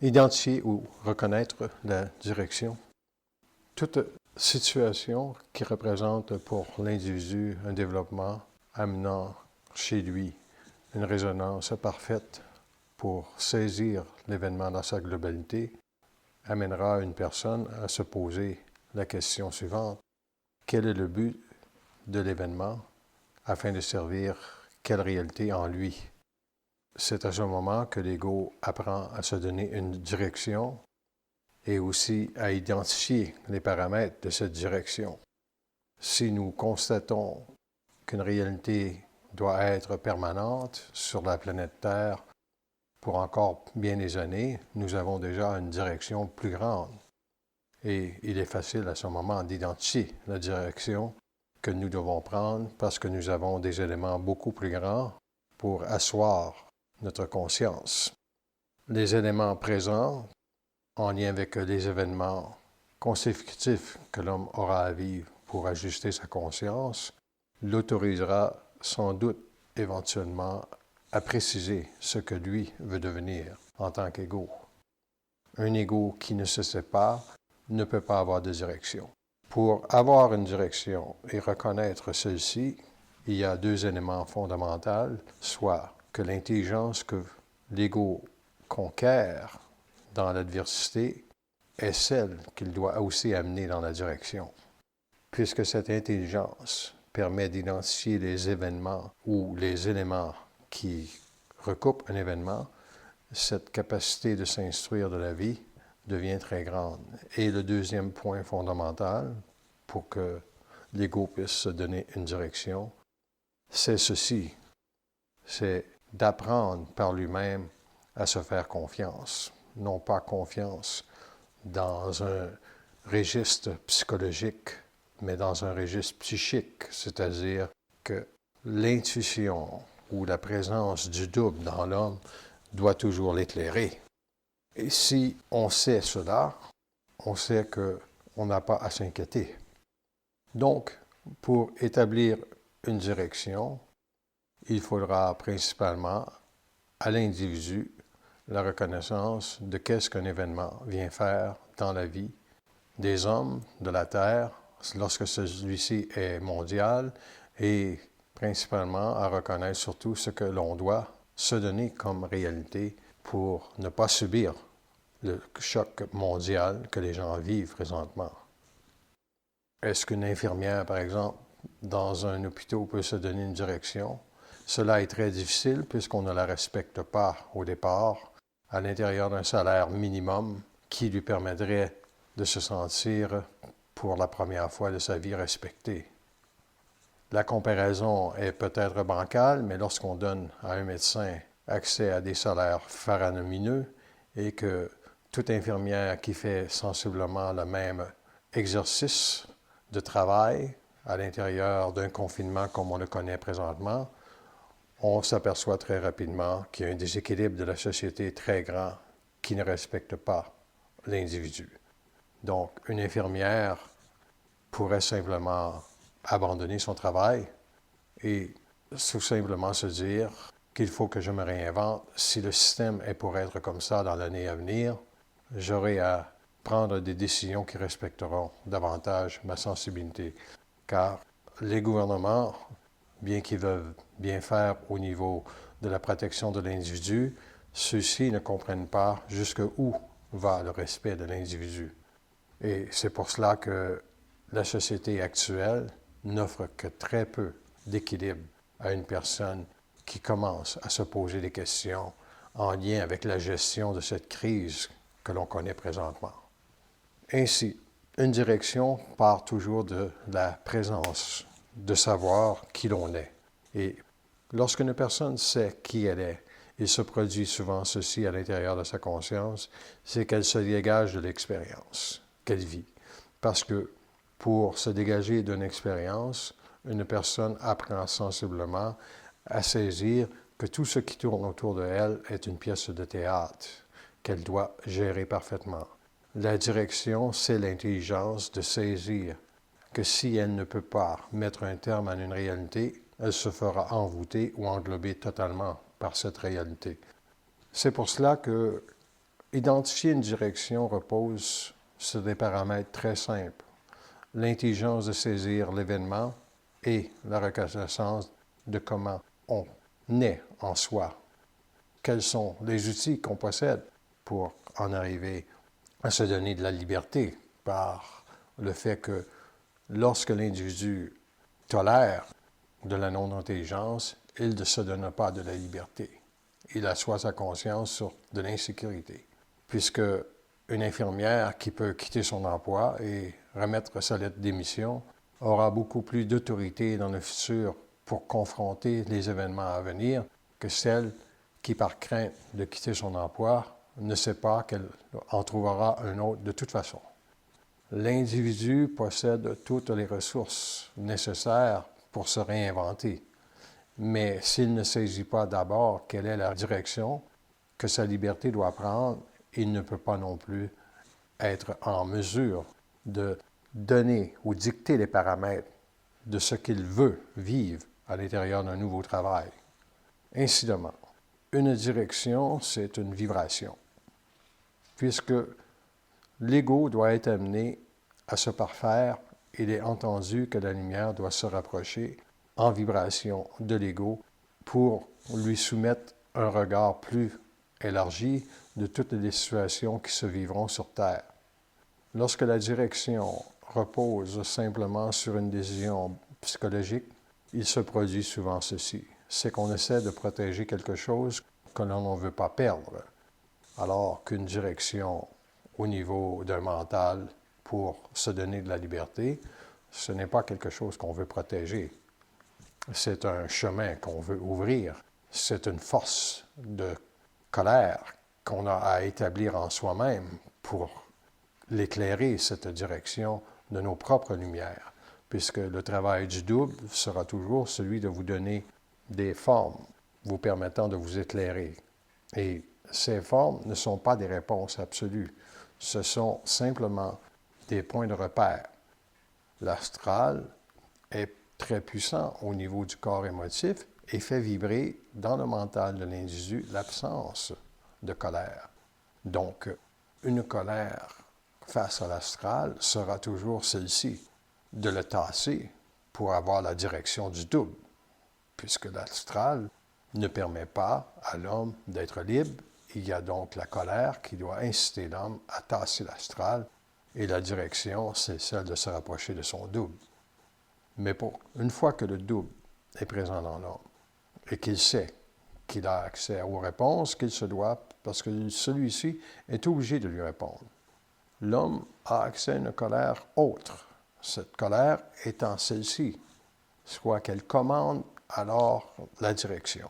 Identifier ou reconnaître la direction. Toute situation qui représente pour l'individu un développement amenant chez lui une résonance parfaite pour saisir l'événement dans sa globalité amènera une personne à se poser la question suivante. Quel est le but de l'événement afin de servir quelle réalité en lui? C'est à ce moment que l'ego apprend à se donner une direction et aussi à identifier les paramètres de cette direction. Si nous constatons qu'une réalité doit être permanente sur la planète Terre pour encore bien des années, nous avons déjà une direction plus grande. Et il est facile à ce moment d'identifier la direction que nous devons prendre parce que nous avons des éléments beaucoup plus grands pour asseoir notre conscience. Les éléments présents en lien avec les événements consécutifs que l'homme aura à vivre pour ajuster sa conscience l'autorisera sans doute éventuellement à préciser ce que lui veut devenir en tant qu'ego. Un ego qui ne se sépare ne peut pas avoir de direction. Pour avoir une direction et reconnaître celle-ci, il y a deux éléments fondamentaux, soit que l'intelligence que l'ego conquiert dans l'adversité est celle qu'il doit aussi amener dans la direction. Puisque cette intelligence permet d'identifier les événements ou les éléments qui recoupent un événement, cette capacité de s'instruire de la vie devient très grande. Et le deuxième point fondamental pour que l'ego puisse se donner une direction, c'est ceci, c'est d'apprendre par lui-même à se faire confiance. Non pas confiance dans un registre psychologique, mais dans un registre psychique, c'est-à-dire que l'intuition ou la présence du double dans l'homme doit toujours l'éclairer. Et si on sait cela, on sait qu'on n'a pas à s'inquiéter. Donc, pour établir une direction, il faudra principalement à l'individu la reconnaissance de qu'est-ce qu'un événement vient faire dans la vie des hommes de la Terre, lorsque celui-ci est mondial, et principalement à reconnaître surtout ce que l'on doit se donner comme réalité pour ne pas subir le choc mondial que les gens vivent présentement. Est-ce qu'une infirmière, par exemple, dans un hôpital peut se donner une direction? Cela est très difficile puisqu'on ne la respecte pas au départ à l'intérieur d'un salaire minimum qui lui permettrait de se sentir pour la première fois de sa vie respecté. La comparaison est peut-être bancale, mais lorsqu'on donne à un médecin accès à des salaires faramineux et que toute infirmière qui fait sensiblement le même exercice de travail à l'intérieur d'un confinement comme on le connaît présentement, on s'aperçoit très rapidement qu'il y a un déséquilibre de la société très grand qui ne respecte pas l'individu. Donc, une infirmière pourrait simplement abandonner son travail et tout simplement se dire qu'il faut que je me réinvente. Si le système est pour être comme ça dans l'année à venir, j'aurai à prendre des décisions qui respecteront davantage ma sensibilité. Car les gouvernements, bien qu'ils veulent bien faire au niveau de la protection de l'individu, ceux-ci ne comprennent pas jusqu'où va le respect de l'individu. Et c'est pour cela que la société actuelle n'offre que très peu d'équilibre à une personne qui commence à se poser des questions en lien avec la gestion de cette crise que l'on connaît présentement. Ainsi, une direction part toujours de la présence, de savoir qui l'on est. Et lorsqu'une personne sait qui elle est, il se produit souvent ceci à l'intérieur de sa conscience, c'est qu'elle se dégage de l'expérience qu'elle vit. Parce que pour se dégager d'une expérience, une personne apprend sensiblement à saisir que tout ce qui tourne autour de elle est une pièce de théâtre qu'elle doit gérer parfaitement. La direction, c'est l'intelligence de saisir que si elle ne peut pas mettre un terme à une réalité, elle se fera envoûter ou englober totalement par cette réalité. C'est pour cela que Identifier une direction repose sur des paramètres très simples. L'intelligence de saisir l'événement et la reconnaissance de comment on est en soi. Quels sont les outils qu'on possède pour en arriver à se donner de la liberté par le fait que lorsque l'individu tolère de la non-intelligence, il ne se donne pas de la liberté. Il assoit sa conscience sur de l'insécurité. Puisque une infirmière qui peut quitter son emploi et remettre sa lettre de démission aura beaucoup plus d'autorité dans le futur pour confronter les événements à venir que celle qui, par crainte de quitter son emploi, ne sait pas qu'elle en trouvera un autre de toute façon. L'individu possède toutes les ressources nécessaires pour se réinventer, mais s'il ne saisit pas d'abord quelle est la direction que sa liberté doit prendre, il ne peut pas non plus être en mesure de donner ou dicter les paramètres de ce qu'il veut vivre à l'intérieur d'un nouveau travail. Incidemment, une direction, c'est une vibration, puisque l'ego doit être amené à se parfaire. Il est entendu que la lumière doit se rapprocher en vibration de l'ego pour lui soumettre un regard plus élargi de toutes les situations qui se vivront sur Terre. Lorsque la direction repose simplement sur une décision psychologique, il se produit souvent ceci. C'est qu'on essaie de protéger quelque chose que l'on ne veut pas perdre, alors qu'une direction au niveau d'un mental pour se donner de la liberté, ce n'est pas quelque chose qu'on veut protéger. C'est un chemin qu'on veut ouvrir. C'est une force de colère qu'on a à établir en soi-même pour l'éclairer, cette direction de nos propres lumières, puisque le travail du double sera toujours celui de vous donner des formes vous permettant de vous éclairer. Et ces formes ne sont pas des réponses absolues, ce sont simplement des points de repère. L'astral est très puissant au niveau du corps émotif et fait vibrer dans le mental de l'individu l'absence de colère. Donc, une colère face à l'astral sera toujours celle-ci, de le tasser pour avoir la direction du double, puisque l'astral ne permet pas à l'homme d'être libre. Il y a donc la colère qui doit inciter l'homme à tasser l'astral, et la direction, c'est celle de se rapprocher de son double. Mais une fois que le double est présent dans l'homme, et qu'il sait qu'il a accès aux réponses qu'il se doit, parce que celui-ci est obligé de lui répondre, l'homme a accès à une colère autre. Cette colère étant celle-ci, soit qu'elle commande alors la direction.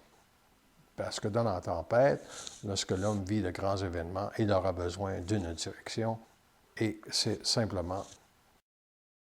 Parce que dans la tempête, lorsque l'homme vit de grands événements, il aura besoin d'une direction et c'est simplement